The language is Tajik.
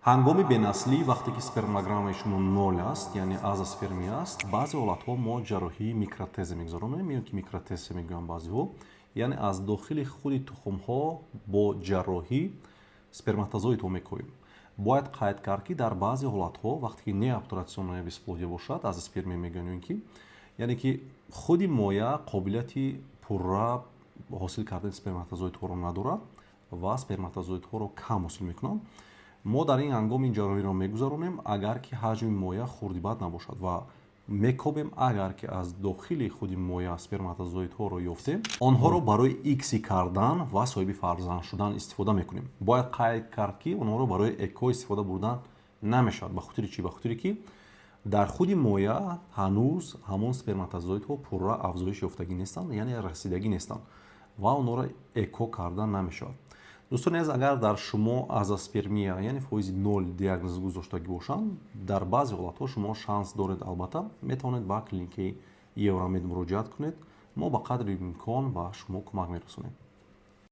ҳангоми бенаслӣ вақте ки спермограммаи шумо 0 аст, яъне азоспермия аст, баъзе ҳолатҳо мо ҷарроҳии микротеза мегузаронем, ин ки микротеза мегӯянд баъзеҳо, яъне аз дохили худи тухмҳо бо ҷарроҳӣ сперматозоидҳо мекоем. Бояд қайд кард ки дар баъзе ҳолатҳо вақте ки неоператсионная бесплодия бошад, азоспермия мегӯем, ки яъне ки худи моя қобилияти пурра ҳосил кардани сперматозоидҳоро надорад ва сперматозоидҳоро кам ҳосил мекунад. Мо дар ин ҳангом ин ҷарроҳиро мегузаронем, агар ки ҳаҷми моя хурдибад набошад ва мекобем агар ки аз дохили худи моя сперматозоидҳоро ёфтем, онҳоро барои иксӣ кардан ва соҳиби фарзанд шудан истифода мекунем. Бояд қайд кард ки онҳоро барои эко истифода бурдан намешавад. Ба хотири чӣ? Ба хотире ки дар худи моя ҳанӯз ҳамон сперматозоидҳо пурра афзоиш ёфтагӣ нестанд, яъне расидагӣ нестанд ва онҳоро эко кардан намешавад. дӯстони азиз, агар дар шумо азоспермия яъне фоизи 0 диагноз гузоштагӣ бошанд, дар баъзе ҳолатҳо шумо шанс доред, албатта метавонед ба клиникаи Евромед муроҷиат кунед. Мо ба қадри имкон ба шумо кӯмак мерасонем.